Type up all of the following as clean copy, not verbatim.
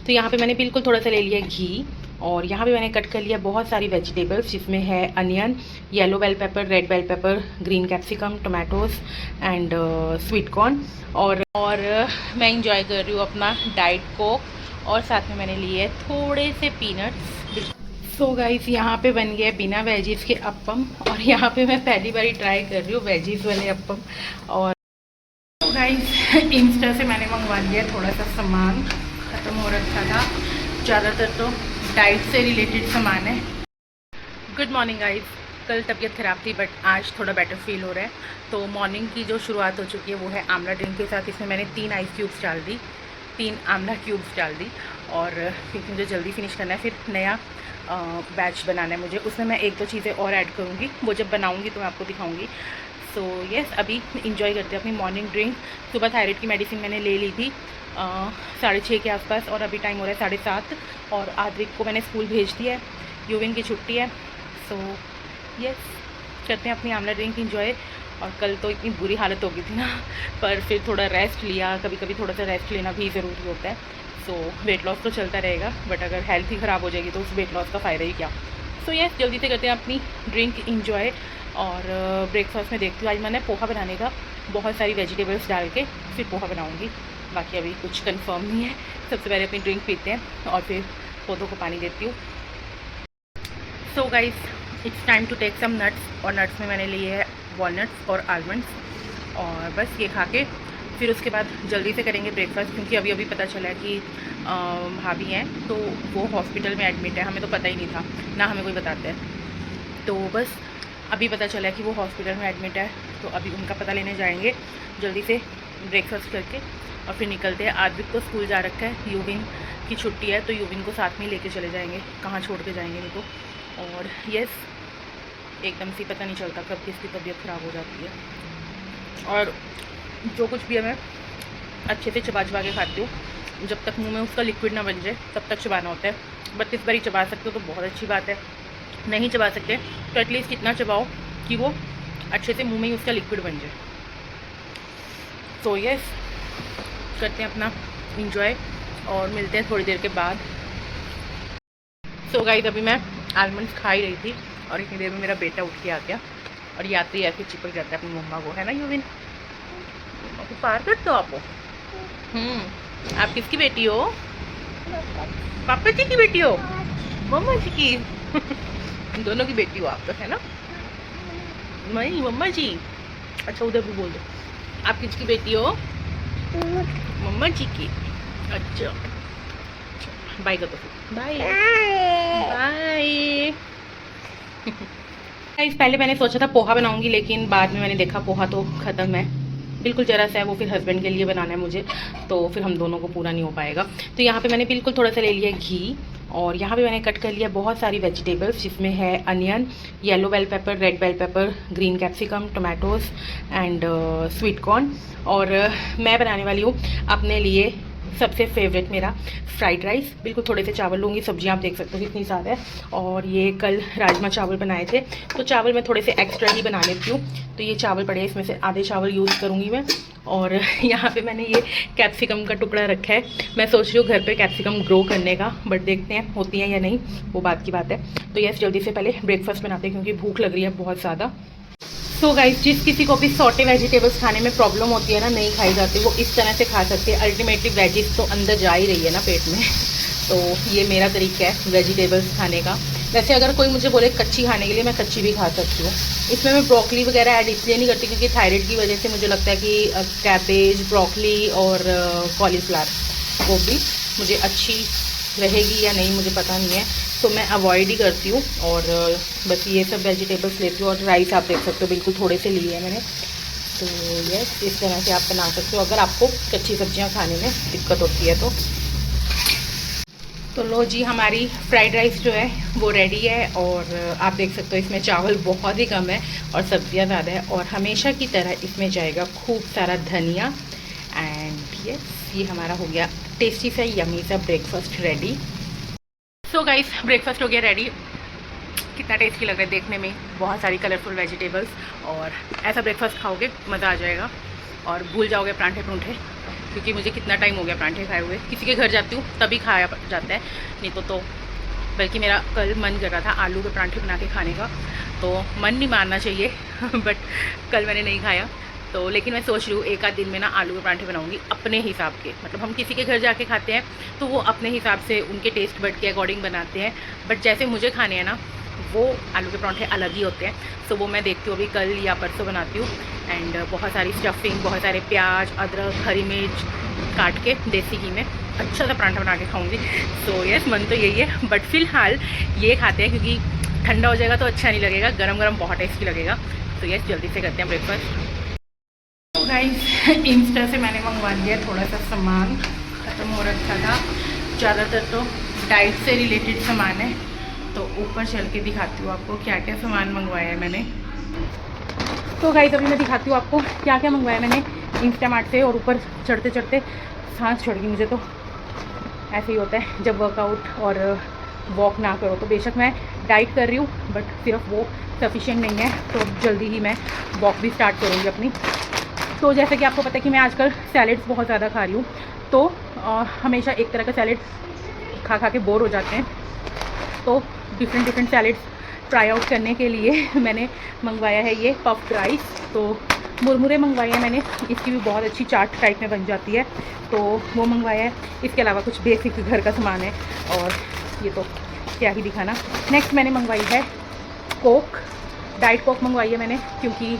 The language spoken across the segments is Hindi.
तो यहाँ पे मैंने बिल्कुल थोड़ा सा ले लिया घी, और यहाँ पे मैंने कट कर लिया बहुत सारी वेजिटेबल्स, जिसमें है onion, yellow bell pepper, red bell pepper, green capsicum, tomatoes and sweet corn. और मैं इंजॉय कर रही हूँ अपना डाइट कोक, और साथ में मैंने लिए थोड़े से पीनट्स। सो गाइस, यहाँ पे बन गया बिना वेजीज के अप्पम, और यहाँ पे मैं पहली बार ट्राई कर रही हूँ वेजीज वाले अप्पम। और गाइस, इंस्टा से मैंने मंगवा लिया थोड़ा सा सामान, ख़त्म हो रखा था। ज़्यादातर तो डाइट से रिलेटेड सामान है। Good morning guys. कल तबीयत ख़राब थी बट आज थोड़ा बेटर फील हो रहा है। तो मॉर्निंग की जो शुरुआत हो चुकी है वो है आंवला ड्रिंक के साथ। इसमें मैंने 3 आइस क्यूब्स डाल दी, 3 आंवला क्यूब्स डाल दी, और क्योंकि मुझे जल्दी फिनिश करना है, फिर नया बैच बनाना है मुझे। उसमें मैं 1-2 चीज़ें और ऐड करूँगी, वो जब बनाऊँगी तो मैं आपको दिखाऊँगी। सो यस, अभी इंजॉय करते हैं अपनी मॉर्निंग ड्रिंक। सुबह थायराइड की मेडिसिन मैंने ले ली थी 6:30 के आसपास, और अभी टाइम हो रहा है 7:30, और आद्विक को मैंने स्कूल भेज दिया है, यूविन की छुट्टी है। सो यस, करते हैं अपनी आंवला ड्रिंक इंजॉय। और कल तो इतनी बुरी हालत हो गई थी ना, पर फिर थोड़ा रेस्ट लिया। कभी कभी थोड़ा सा रेस्ट लेना भी ज़रूरी होता है। सो वेट लॉस तो चलता रहेगा, बट अगर हेल्थ ही ख़राब हो जाएगी तो उस वेट लॉस का फ़ायदा ही क्या। सो यस, जल्दी से करते हैं अपनी ड्रिंक इंजॉय। और ब्रेकफास्ट में देखती हूँ, आज मैंने पोहा बनाने का, बहुत सारी वेजिटेबल्स डाल के फिर पोहा बनाऊँगी। बाकी अभी कुछ कंफर्म नहीं है। सबसे पहले अपनी ड्रिंक पीते हैं और फिर पौधों को पानी देती हूँ। So guys, it's time to take some nuts, और नट्स में मैंने लिए है वॉलनट्स और आलमंड्स। और बस ये खा के फिर उसके बाद जल्दी से करेंगे ब्रेकफास्ट, क्योंकि अभी अभी पता चला है कि भाभी हैं तो वो हॉस्पिटल में एडमिट है। हमें तो पता ही नहीं था, ना हमें कोई बताता है। तो बस अभी पता चला है कि वो हॉस्पिटल में एडमिट है, तो अभी उनका पता लेने जाएंगे जल्दी से ब्रेकफास्ट करके, और फिर निकलते हैं। आद्विक को स्कूल जा रखा है, यूविन की छुट्टी है, तो यूविन को साथ में लेके चले जाएंगे, कहाँ छोड़ के जाएंगे नहीं तो। और यस, एकदम से पता नहीं चलता कब किसकी तबीयत ख़राब हो जाती है। और जो कुछ भी है मैं अच्छे से चबा चबा के खाती हूँ। जब तक मुंह में उसका लिक्विड ना बन जाए तब तक चबाना होता है। बट इस बार ही चबा सकते हो तो बहुत अच्छी बात है, नहीं चबा सकते तो एटलीस्ट इतना चबाओ कि वो अच्छे से मुंह में ही उसका लिक्विड बन जाए। तो यस, करते हैं अपना इंजॉय और मिलते हैं थोड़ी देर के बाद। सो गाइस, अभी मैं आलमंड्स खा ही रही थी और इतनी देर में मेरा बेटा उठ के आ गया, और यात्री ऐसे चिपक जाता है अपनी मम्मा को, है ना यूविन? मम्मा को पार कर दो आपको। आप किसकी बेटी हो? पापा जी की बेटी हो? मम्मा जी की दोनों की बेटी हो आप तो, है ना? नहीं, मम्मा जी। अच्छा, उधर भी बोल दो, आप किसकी बेटी हो? मम्मा जी की। अच्छा, बाय कर दो, बाय बाय। पहले मैंने सोचा था पोहा बनाऊंगी, लेकिन बाद में मैंने देखा पोहा तो ख़त्म है, बिल्कुल ज़रा सा है वो, फिर हस्बैंड के लिए बनाना है मुझे, तो फिर हम दोनों को पूरा नहीं हो पाएगा। तो यहाँ पे मैंने बिल्कुल थोड़ा सा ले लिया घी, और यहाँ पे मैंने कट कर लिया बहुत सारी वेजिटेबल्स, जिसमें है onion, yellow bell pepper, red bell pepper, green capsicum, tomatoes and sweet corn. और मैं बनाने वाली हूँ अपने लिए सबसे फेवरेट मेरा फ्राइड राइस। बिल्कुल थोड़े से चावल लूँगी, सब्जियाँ आप देख सकते हो कितनी ज़्यादा है, और ये कल राजमा चावल बनाए थे, तो चावल मैं थोड़े से एक्स्ट्रा ही बना लेती हूँ। तो ये चावल पड़े हैं, इसमें से आधे चावल यूज़ करूँगी मैं। और यहाँ पे मैंने ये कैप्सिकम का टुकड़ा रखा है। मैं सोच रही हूँ घर पे कैप्सिकम ग्रो करने का, बट देखते हैं होती है या नहीं, वो बात की बात है। तो यस, जल्दी से पहले ब्रेकफास्ट बनाते हैं क्योंकि भूख लग रही है बहुत ज़्यादा। सो गाइस, जिस किसी को भी सॉटे वेजिटेबल्स खाने में प्रॉब्लम होती है ना, नहीं खाई जाती, वो इस तरह से खा सकते हैं। अल्टीमेटली वेजिज तो अंदर जा ही रही है ना पेट में, तो ये मेरा तरीका है वेजिटेबल्स खाने का। वैसे अगर कोई मुझे बोले कच्ची खाने के लिए, मैं कच्ची भी खा सकती हूँ। इसमें मैं ब्रोकली वगैरह ऐड इसलिए नहीं करती क्योंकि थायराइड की वजह से मुझे लगता है कि कैबेज, ब्रोकली और कॉलीफ्लावर वो भी मुझे अच्छी रहेगी या नहीं मुझे पता नहीं है, तो मैं अवॉइड ही करती हूँ। और बस ये सब वेजिटेबल्स लेती हूँ। और राइस आप देख सकते हो बिल्कुल थोड़े से लिए हैं मैंने। तो यस, इस तरह से आप बना सकते हो अगर आपको कच्ची सब्जियाँ खाने में दिक्कत होती है तो लो जी, हमारी फ्राइड राइस जो है वो रेडी है। और आप देख सकते हो इसमें चावल बहुत ही कम है और सब्जियाँ ज़्यादा है, और हमेशा की तरह इसमें जाएगा खूब सारा धनिया। एंड यस, ये हमारा हो गया टेस्टी सा यमी सा breakfast ready. So guys, breakfast हो गया रेडी। कितना टेस्टी लग रहा है देखने में, बहुत सारी कलरफुल वेजिटेबल्स, और ऐसा ब्रेकफास्ट खाओगे मज़ा आ जाएगा और भूल जाओगे परांठे परूंठे। क्योंकि मुझे कितना टाइम हो गया परांठे खाए हुए। किसी के घर जाती हूँ तभी खाया जाता है, नहीं तो बल्कि मेरा कल मन कर रहा था आलू के परांठे बना के खाने का, तो मन नहीं मारना चाहिए बट कल मैंने नहीं खाया। तो लेकिन मैं सोच रही हूँ एक आध दिन में ना आलू के परांठे बनाऊँगी अपने हिसाब के। मतलब हम किसी के घर जाके खाते हैं तो वो अपने हिसाब से उनके टेस्ट बड के अकॉर्डिंग बनाते हैं, बट जैसे मुझे खाने हैं ना वो आलू के परांठे अलग ही होते हैं। सो वो मैं देखती हूँ अभी कल या परसों बनाती हूँ। एंड बहुत सारी स्टफिंग, बहुत सारे प्याज, अदरक, हरी मिर्च काट के देसी घी में अच्छा सा परांठा बना के खाऊंगी। सो यस, मन तो यही है, बट फ़िलहाल ये खाते हैं क्योंकि ठंडा हो जाएगा तो अच्छा नहीं लगेगा, गरम गरम बहुत टेस्टी लगेगा। तो यस, जल्दी से करते हैं ब्रेकफास्ट। तो गाइस इंस्टा से मैंने मंगवा लिया थोड़ा सा सामान, ख़त्म हो रखा था। ज़्यादातर तो डाइट से रिलेटेड सामान है, तो ऊपर चल के दिखाती हूँ आपको क्या क्या सामान मंगवाया है मैंने। तो गाइस अभी मैं दिखाती हूँ आपको क्या क्या मंगवाया मैंने इंस्टामार्ट से। और ऊपर चढ़ते चढ़ते सांस चढ़ गई मुझे, तो ऐसे ही होता है जब वर्कआउट और वॉक ना करो। तो बेशक मैं डाइट कर रही हूँ बट सिर्फ वो सफिशिएंट नहीं है, तो जल्दी ही मैं वॉक भी स्टार्ट करूँगी अपनी। तो जैसे कि आपको पता है कि मैं आजकल सैलेड्स बहुत ज़्यादा खा रही हूँ, तो हमेशा एक तरह का सैलेड खा खा के बोर हो जाते हैं। तो डिफरेंट सैलेड्स ट्राई आउट करने के लिए मैंने मंगवाया है ये पफ्ड राइस। तो मुरमुरे मंगवाए हैं मैंने, इसकी भी बहुत अच्छी चाट टाइप में बन जाती है, तो वो मंगवाया है। इसके अलावा कुछ बेसिक घर का सामान है, और ये तो क्या ही दिखाना। नेक्स्ट मैंने मंगवाई है कोक, डाइट कोक मंगवाई है मैंने, क्योंकि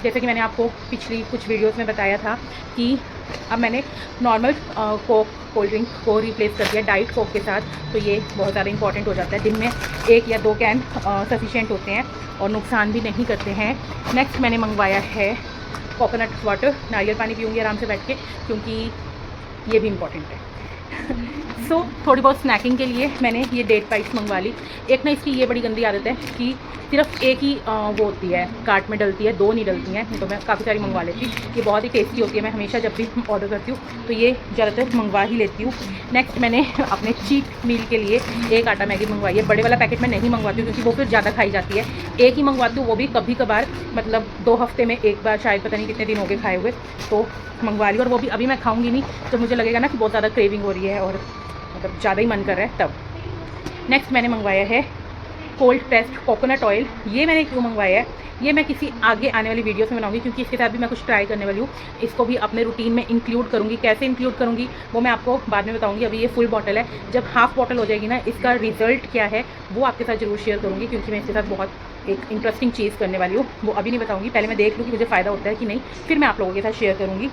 जैसे कि मैंने आपको पिछली कुछ वीडियोस में बताया था कि अब मैंने नॉर्मल कोक कोल्ड ड्रिंक को रिप्लेस कर दिया डाइट कोक के साथ। तो ये बहुत ज़्यादा इंपॉर्टेंट हो जाता है, दिन में 1 या 2 कैन सफिशिएंट होते हैं और नुकसान भी नहीं करते हैं। नेक्स्ट मैंने मंगवाया है कोकोनट वाटर, नारियल पानी पीऊँगी आराम से बैठ के, क्योंकि ये भी इम्पॉर्टेंट है। सो थोड़ी बहुत स्नैकिंग के लिए मैंने ये डेट बाइट्स मंगवा ली। एक ना इसकी ये बड़ी गंदी आदत है कि सिर्फ एक ही वो होती है कार्ट में डलती है, 2 नहीं डलती हैं, नहीं तो मैं काफ़ी सारी मंगवा लेती। ये बहुत ही टेस्टी होती है, मैं हमेशा जब भी ऑर्डर करती हूँ तो ये ज़्यादातर मंगवा ही लेती हूँ। नेक्स्ट मैंने अपने चीट मील के लिए एक आटा मैगी मंगवाई है। बड़े वाला पैकेट मैं नहीं मंगवाती हूँ क्योंकि वो फिर ज़्यादा खाई जाती है, एक ही मंगवाती हूँ, वो भी कभी कभार, मतलब 2 हफ्ते में एक बार, शायद पता नहीं कितने दिन हो गए खाए हुए, तो मंगवा ली। और वो भी अभी मैं खाऊंगी नहीं, जब मुझे लगेगा ना कि बहुत ज़्यादा क्रेविंग हो रही है और मतलब ज़्यादा ही मन कर रहा है तब। नेक्स्ट मैंने मंगवाया है कोल्ड प्रेस्ड कोकोनट ऑयल। ये मैंने क्यों मंगवाया है, ये मैं किसी आगे आने वाली वीडियोस में बनाऊंगी, क्योंकि इसके साथ भी मैं कुछ ट्राई करने वाली हूँ। इसको भी अपने रूटीन में इंक्लूड करूँगी। कैसे इंक्लूड करूँगी वो मैं आपको बाद में बताऊँगी। अभी ये फुल बॉटल है, जब हाफ बॉटल हो जाएगी ना, इसका रिजल्ट क्या है वो आपके साथ ज़रूर शेयर करूँगी, क्योंकि मैं इसके साथ बहुत एक इंटरेस्टिंग चीज़ करने वाली हूँ। वो अभी नहीं बताऊँगी, पहले मैं देख लूँ कि मुझे फ़ायदा होता है कि नहीं, फिर मैं आप लोगों के साथ शेयर करूँगी।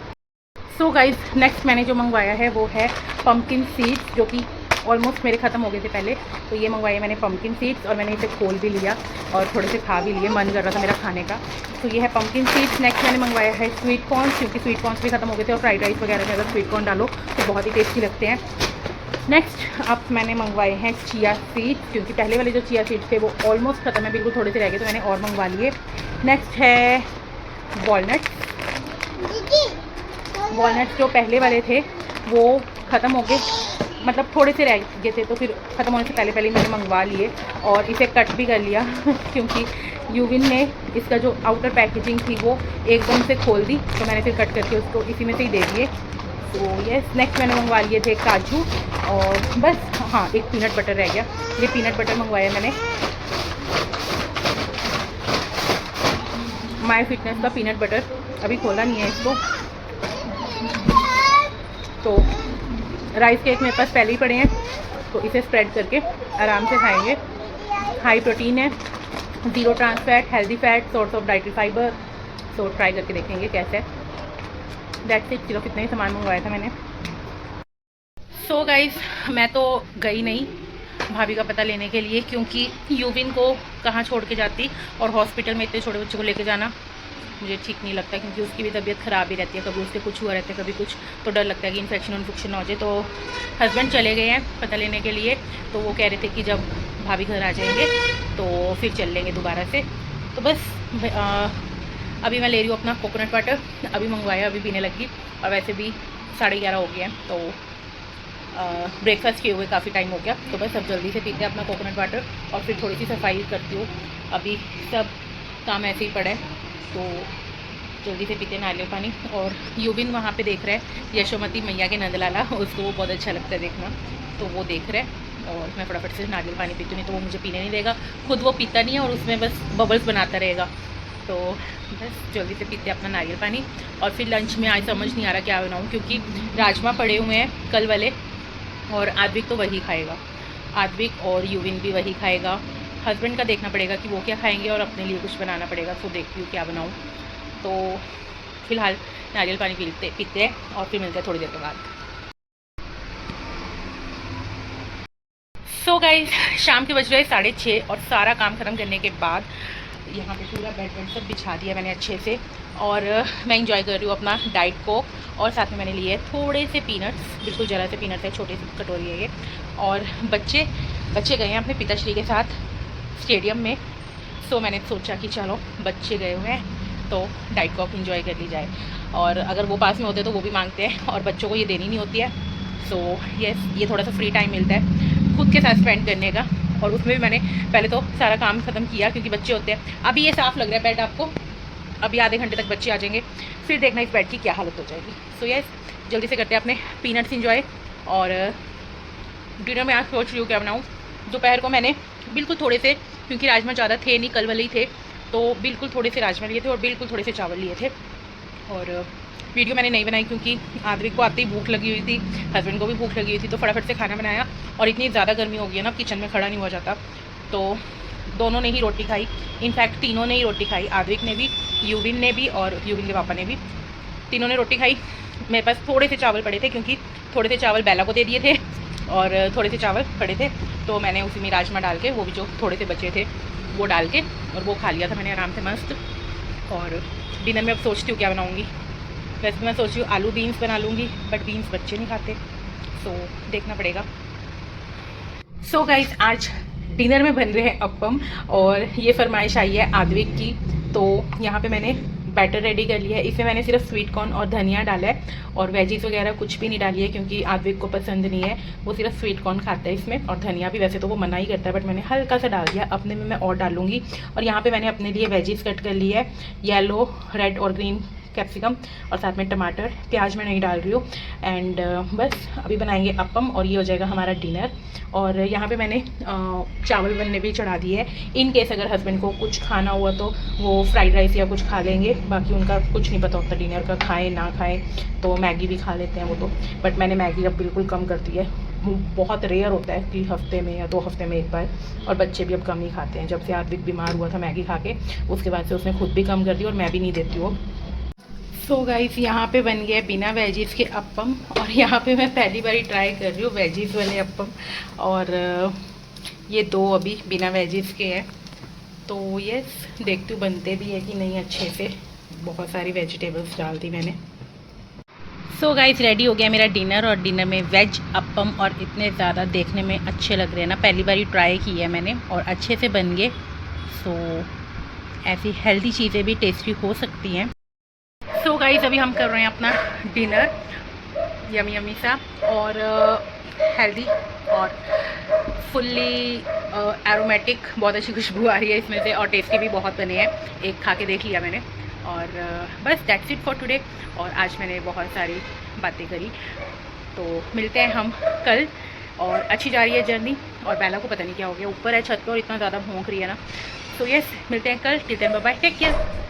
सो गाइज नेक्स्ट मैंने जो मंगवाया है वो है पम्पकिन सीड्स, जो कि ऑलमोस्ट मेरे ख़त्म हो गए थे पहले। तो ये मंगवाए मैंने पम्पकिन सीड्स, और मैंने इसे खोल भी लिया और थोड़े से खा भी लिए, मन कर रहा था मेरा खाने का। तो ये है पम्पकिन सीड्स। नेक्स्ट मैंने मंगवाया है स्वीट कॉर्न, क्योंकि स्वीट कॉर्न्स भी ख़त्म हो गए थे और फ्राइड राइस वगैरह में अगर स्वीट कॉर्न डालो तो बहुत ही टेस्टी लगते हैं। नेक्स्ट अब मैंने मंगवाए हैं चिया सीड्स, क्योंकि पहले वाले जो चिया सीड्स थे वो ऑलमोस्ट ख़त्म है, बिल्कुल थोड़े से रह गए, तो मैंने और मंगवा लिए। नेक्स्ट है वॉलनट्स। वॉलनट्स जो पहले वाले थे वो ख़त्म हो गए, मतलब थोड़े से रह गए थे, तो फिर ख़त्म होने से पहले पहले मैंने मंगवा लिए और इसे कट भी कर लिया क्योंकि यूविन ने इसका जो आउटर पैकेजिंग थी वो एकदम से खोल दी, तो मैंने फिर कट करके उसको इसी में से ही दे दिए। तो यस, नेक्स्ट मैंने मंगवा लिए थे काजू, और बस हाँ एक पीनट बटर रह गया। ये पीनट बटर मंगवाया मैंने, माय फिटनेस का पीनट बटर, अभी खोला नहीं है इसको। तो राइस केक मेरे पास पहले ही पड़े हैं, तो इसे स्प्रेड करके आराम से खाएंगे। हाई प्रोटीन है, 0 trans fat, healthy fat, source of dietary fibre. तो ट्राई करके देखेंगे कैसे है। That's it. चलो कितना ही सामान मंगवाया था मैंने। सो गाइज मैं तो गई नहीं भाभी का पता लेने के लिए, क्योंकि यूविन को कहाँ छोड़ के जाती, और हॉस्पिटल में इतने छोटे बच्चे को लेके जाना मुझे ठीक नहीं लगता, क्योंकि उसकी भी तबीयत ख़राब ही रहती है, कभी उससे कुछ हुआ रहता है, कभी कुछ, तो डर लगता है कि इन्फेक्शन ना हो जाए। तो हस्बैंड चले गए हैं पता लेने के लिए, तो वो कह रहे थे कि जब भाभी घर आ जाएंगे तो फिर चल लेंगे दोबारा से। तो बस अभी मैं ले रही हूँ अपना कोकोनट वाटर, अभी मंगवाया, अभी पीने लगी, और वैसे भी 11:30 हो गए हैं, तो ब्रेकफास्ट किए हुए काफ़ी टाइम हो गया। तो बस अब जल्दी से पीते हैं अपना कोकोनट वाटर, और फिर थोड़ी सी सफाई करती हूँ। अभी सब काम ऐसे ही पड़ा है, तो जल्दी से पीते नारियल पानी। और यूबिन वहाँ पे देख रहा है यशोमती मैया के नंदलाला, उसको वो बहुत अच्छा लगता है देखना, तो वो देख रहा है। और मैं फटाफट से नारियल पानी पीती हूँ, नहीं तो वो मुझे पीने नहीं देगा। खुद वो पीता नहीं है और उसमें बस बबल्स बनाता रहेगा। तो बस जल्दी से पीते अपना नारियल पानी। और फिर लंच में आज समझ नहीं आ रहा क्या बनाऊँ, क्योंकि राजमा पड़े हुए हैं कल वाले, और आद्विक तो वही खाएगा, आद्विक और यूविन भी वही खाएगा। हस्बैंड का देखना पड़ेगा कि वो क्या खाएंगे, और अपने लिए कुछ बनाना पड़ेगा, तो देखती हूँ क्या बनाऊँ। तो फिलहाल नारियल पानी पीते हैं और फिर मिलते हैं थोड़ी देर के बाद। सो गाइस, शाम के बज रहे 6:30 और सारा काम ख़त्म करने के बाद यहाँ पे पूरा बेड वेड सब बिछा दिया मैंने अच्छे से। और मैं इंजॉय कर रही हूँ अपना डाइट कोक, और साथ में मैंने लिए थोड़े से पीनट्स, बिल्कुल ज़रा से पीनट्स है, छोटी सी कटोरी है ये। और बच्चे गए हैं अपने पिताश्री के साथ स्टेडियम में। सो मैंने सोचा कि चलो बच्चे गए हुए हैं तो डाइट कोक इंजॉय कर ली जाए। और अगर वो पास में होते तो वो भी मांगते हैं, और बच्चों को ये देनी नहीं होती है। सो यस, ये थोड़ा सा फ्री टाइम मिलता है खुद के साथ स्पेंड करने का। और उसमें भी मैंने पहले तो सारा काम ख़त्म किया, क्योंकि बच्चे होते हैं। अभी ये साफ़ लग रहा है बेड आपको, अभी आधे घंटे तक बच्चे आ जाएंगे, फिर देखना इस बेड की क्या हालत हो जाएगी। सो यस, जल्दी से करते हैं अपने पीनट्स इंजॉय। और डिनर में आज सोच रही हूँ क्या बनाऊँ। दोपहर को मैंने बिल्कुल थोड़े से, क्योंकि राजमा ज़्यादा थे नहीं, कल वाले ही थे, तो बिल्कुल थोड़े से राजमा लिए थे और बिल्कुल थोड़े से चावल लिए थे। और वीडियो मैंने नहीं बनाई क्योंकि आद्विक को आते ही भूख लगी हुई थी, हस्बैंड को भी भूख लगी हुई थी, तो फटाफट से खाना बनाया। और इतनी ज़्यादा गर्मी हो गई है ना, किचन में खड़ा नहीं हुआ जाता, तो दोनों ने ही रोटी खाई। इनफैक्ट तीनों ने ही रोटी खाई, आद्विक ने भी, यूविन ने भी और यूविन के पापा ने भी, तीनों ने रोटी खाई। मेरे पास थोड़े से चावल पड़े थे, क्योंकि थोड़े से चावल बेला को दे दिए थे और थोड़े से चावल पड़े थे, तो मैंने उसी में राजमा डाल के, वो भी जो थोड़े से बचे थे वो डाल के, और वो खा लिया था मैंने आराम से मस्त। और डिनर में अब सोचती हूँ क्या बनाऊँगी। वैसे तो मैं सोच रही हूँ आलू बीन्स बना लूँगी, बट बीन्स बच्चे नहीं खाते, सो देखना पड़ेगा। सो गाइस, आज डिनर में बन रहे हैं अप्पम, और ये फरमाइश आई है आद्विक की। तो यहाँ पे मैंने बैटर रेडी कर लिया है। इसमें मैंने सिर्फ स्वीट कॉर्न और धनिया डाला है, और वेजीज वगैरह कुछ भी नहीं डाली है, क्योंकि आद्विक को पसंद नहीं है, वो सिर्फ स्वीट कॉर्न खाता है इसमें। और धनिया भी वैसे तो वो मना ही करता है, बट मैंने हल्का सा डाल दिया, अपने में मैं और डालूंगी। और यहाँ पे मैंने अपने लिए वेजीज कट कर ली है, येलो, रेड और ग्रीन कैप्सिकम, और साथ में टमाटर, प्याज मैं नहीं डाल रही हूँ। एंड बस अभी बनाएंगे अप्पम, और ये हो जाएगा हमारा डिनर। और यहाँ पे मैंने चावल बनने भी चढ़ा दिए है। इन केस अगर हस्बैंड को कुछ खाना हुआ तो वो फ्राइड राइस या कुछ खा लेंगे, बाकी उनका कुछ नहीं पता होता डिनर का, खाएं ना खाएं, तो मैगी भी खा लेते हैं वो तो। बट मैंने मैगी अब बिल्कुल कम कर दी है, बहुत रेयर होता है कि हफ्ते में या 2 हफ्ते में एक बार। और बच्चे भी अब कम ही खाते हैं, जब से आद्विक बीमार हुआ था मैगी खा के, उसके बाद से उसने खुद भी कम कर दी, और मैं भी नहीं देती हूँ। सो गाइस, यहाँ पे बन गया बिना वेजीज के अप्पम, और यहाँ पे मैं पहली बार ट्राई कर रही हूँ वेजीज वाले अप्पम। और ये 2 अभी बिना वेजीज के हैं, तो यस, देखती हूँ बनते भी है कि नहीं अच्छे से। बहुत सारी वेजिटेबल्स डाल दी मैंने। सो गाइस, रेडी हो गया मेरा डिनर, और डिनर में वेज अप्पम, और इतने ज़्यादा देखने में अच्छे लग रहे हैं ना, पहली बार ही ट्राई की है मैंने, और अच्छे से बन गए। सो ऐसी हेल्दी चीज़ें भी टेस्टी हो सकती हैं। सो गाइस, अभी हम कर रहे हैं अपना डिनर, यमी यमी सा और हेल्दी और फुल्ली एरोमेटिक। बहुत अच्छी खुशबू आ रही है इसमें से, और टेस्टी भी बहुत बने हैं। एक खा के देख लिया मैंने, और बस दैट्स इट फॉर टुडे। और आज मैंने बहुत सारी बातें करी, तो मिलते हैं हम कल। और अच्छी जा रही है जर्नी, और बेला को पता नहीं क्या हो गया, ऊपर है छत पर और इतना ज़्यादा भौंक रही है ना। सो यस, मिलते हैं कल। Till then bye bye, take care.